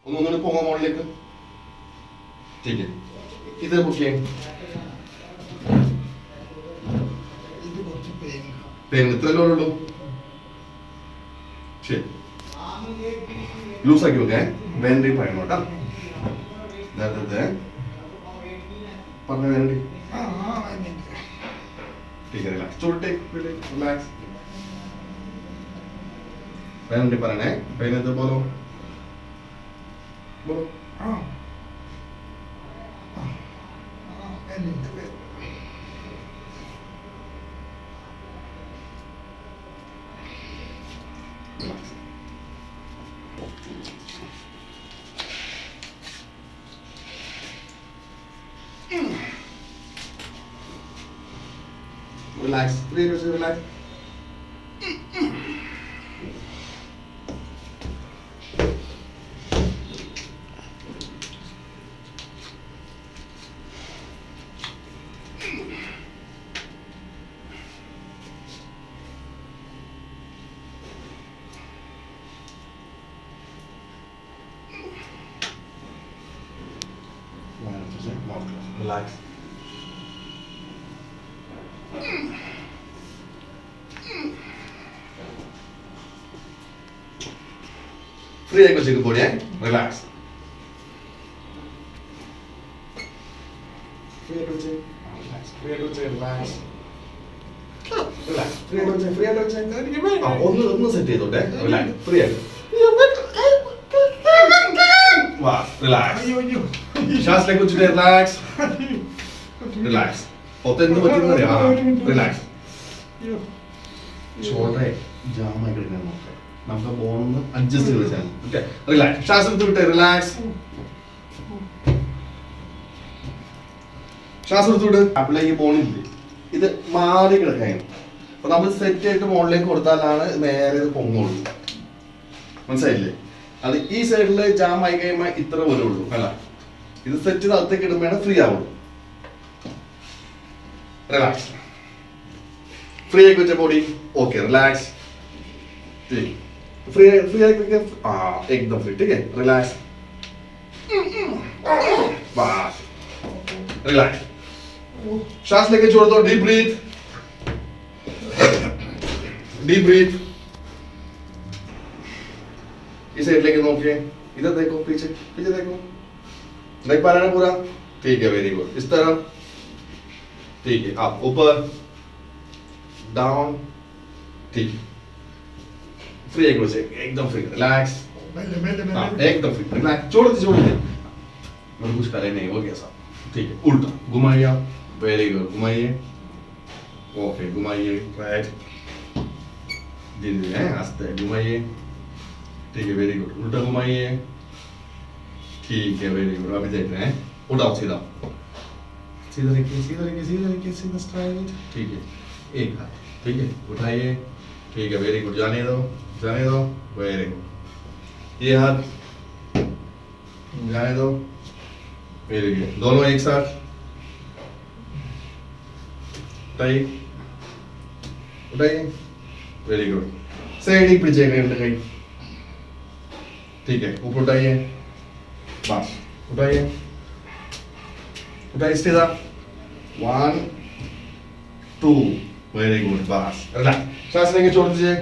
ഒന്നുകൂടി പോകാം മുകളിലേക്ക്. ठीक है इधर बुकिए पेन इतना लो ശരി ലൂസ് ആക്കി വെക്കേ വേണ്ടി പറയണം കേട്ടോ നേരത്തെ പറഞ്ഞ വേണ്ടി ठीक है रिलैक्स छोटे रिलैक्स വേണ്ടി പറയണേ പേനത് बोलो बोलो Relax, relax. Relax. Free air को बोलिए relax. Free air को relax. Free air को relax. Relax. Free air को free air को ഒന്ന് സെറ്റ് ചെയ്തോട്ടെ relax. Free air. वाह relax. श्वास लेके कुछ relax. Relax. होते हैं तो बच्चे ना यार relax. छोटे जामा करने होता है. നമുക്ക് ബോൺ അഡ്ജസ്റ്റ് ചെയ്ത് വെച്ചാൽ ഓക്കേ റിലാക്സ് ശ്വാസം എടുത്ത് റിലാക്സ് ശ്വാസം എടുത്ത് അപ്ലൈ ഈ ബോണില്ലേ ഇത് മാറി കിടക്കുകയാണ് അപ്പൊ നമ്മൾ സെറ്റ് ആയിട്ട് മുകളിലേക്ക് കൊടുത്താലാണ് നേരെ ഇത് പൊങ്ങുള്ളൂ മനസ്സിലായില്ലേ അത് ഈ സൈഡിൽ ജാം ആയി കഴിയുമ്പോൾ ഇത്ര വരുള്ളൂ അല്ല ഇത് സെറ്റ് ചെയ്ത് അകത്തേക്ക് ഇടുമ്പോഴാണ് ഫ്രീ ആവുള്ളൂ റിലാക്സ് ഫ്രീ ആക്കി വെച്ച body okay relax free free एकदम फ्री ठीक है रिलैक्स बस रिलैक्स सांस लेके छोड़ दो डीप ब्रीथ इसे लेके नोकिए इधर देखो पीछे पीछे देखो देख पा रहे हैं पूरा ठीक है वेरी गुड इस तरह ठीक है आप ऊपर डाउन ठीक है फ्री एक बजे एकदम फ्री रिलैक्स एकदम फ्री रिलैक्स छोड़ दे और कुछ करे नहीं हो गया सब ठीक है उल्टा घुमाइए वेरी गुड घुमाइए ओके घुमाइए राइट धीरे धीरे आस्ते घुमाइए ठीक है वेरी गुड उल्टा घुमाइए ठीक है वेरी गुड अभी देख रहे हैं उठाओ सीधा सीधा रखिए सीधा रखिए सीधा रखिए सीधा स्ट्राइट ठीक है एक हाथ ठीक है उठाइए ठीक है वेरी गुड जाने दो वेरी गुड ये हाथ जाने दो वेरी गुड दोनों एक साथ उठाइए वेरी गुड साइड ही पीछे कहीं ठीक है ऊपर उठाइए बस उठाइए सीधा 1 2 वेरी गुड बस रिलैक्स सांस लेके छोड़ दीजिए